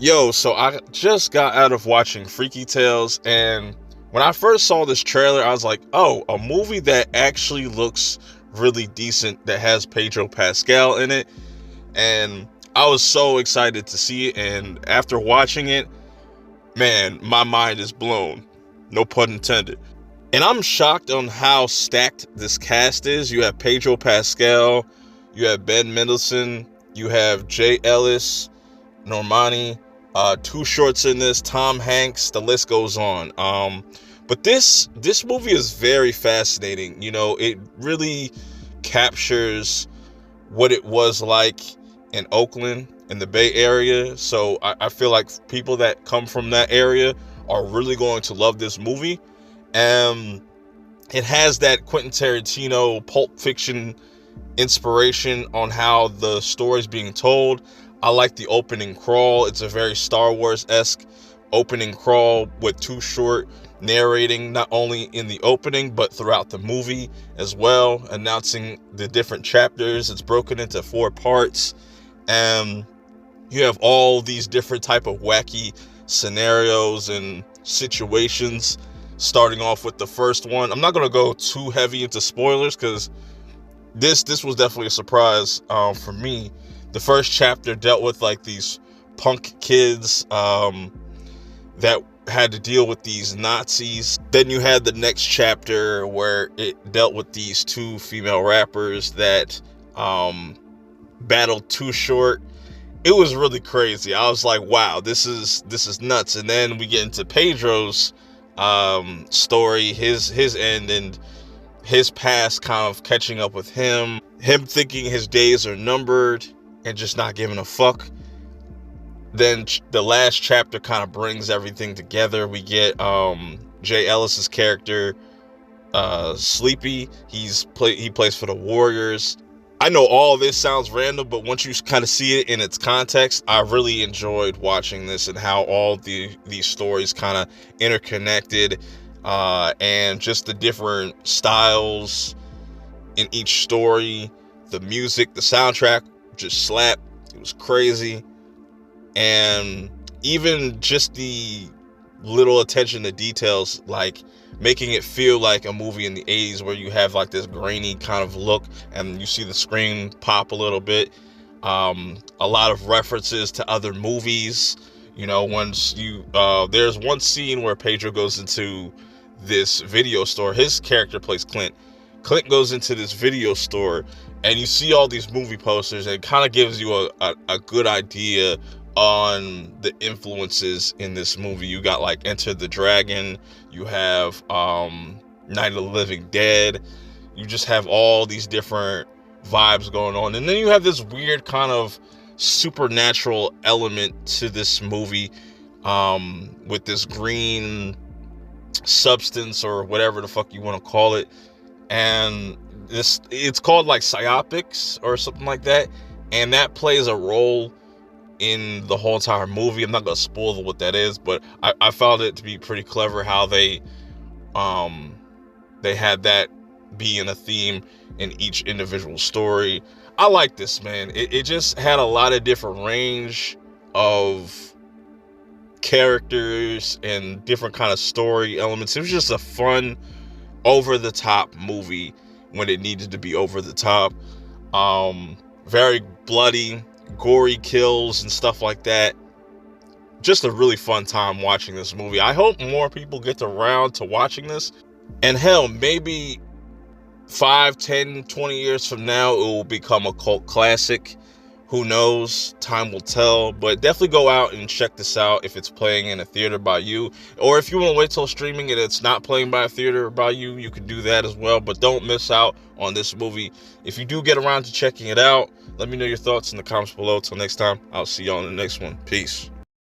Yo, so I just got out of watching Freaky Tales, and when I first saw this trailer, I was like, oh, a movie that actually looks really decent that has Pedro Pascal in it. And I was so excited to see it. And after watching it, man, my mind is blown. No pun intended. And I'm shocked on how stacked this cast is. You have Pedro Pascal, you have Ben Mendelsohn, you have Jay Ellis, Normani, Too Short's in this, Tom Hanks, the list goes on. But this movie is very fascinating. You know, it really captures what it was like in Oakland, in the Bay Area. So I feel like people that come from that area are really going to love this movie. It has that Quentin Tarantino Pulp Fiction inspiration on how the story is being told. I like the opening crawl. It's a very Star Wars-esque opening crawl with Too Short narrating not only in the opening but throughout the movie as well, announcing the different chapters. It's broken into 4 parts, and you have all these different type of wacky scenarios and situations. Starting off with the first one, I'm not going to go too heavy into spoilers because this was definitely a surprise for me. The first chapter dealt with like these punk kids that had to deal with these Nazis. Then you had the next chapter where it dealt with these 2 female rappers that battled Too Short. It was really crazy. I was like, wow, this is nuts. And then we get into Pedro's story, his end, and his past kind of catching up with him thinking his days are numbered and just not giving a fuck. Then the last chapter kind of brings everything together. We get Jay Ellis's character, Sleepy. He plays for the Warriors. I know all this sounds random, but once you kind of see it in its context, I really enjoyed watching this and how all these stories kind of interconnected, and just the different styles in each story. The music, the soundtrack just slapped. It was crazy. And even just the little attention to details, like making it feel like a movie in the 80s where you have like this grainy kind of look and you see the screen pop a little bit. A lot of references to other movies. You know, there's one scene where Pedro goes into this video store. His character plays Clint. Clint goes into this video store and you see all these movie posters, and it kind of gives you a good idea on the influences in this movie. You got like Enter the Dragon, you have Night of the Living Dead, you just have all these different vibes going on. And then you have this weird kind of supernatural element to this movie, with this green substance or whatever the fuck you want to call it. And it's called like psyopics or something like that, and that plays a role in the whole entire movie. I'm not gonna spoil what that is, but I found it to be pretty clever how they had that being a theme in each individual story. I like this, man. It just had a lot of different range of characters and different kind of story elements. It was just a fun, over the top movie when it needed to be over the top. Very bloody, gory kills and stuff like that. Just a really fun time watching this movie. I hope more people get around to watching this, and hell, maybe 5, 10, 20 years from now it will become a cult classic. Who knows? Time will tell. But definitely go out and check this out if it's playing in a theater by you. Or if you want to wait till streaming and it's not playing by a theater by you, you can do that as well. But don't miss out on this movie. If you do get around to checking it out, let me know your thoughts in the comments below. Till next time, I'll see y'all in the next one. Peace.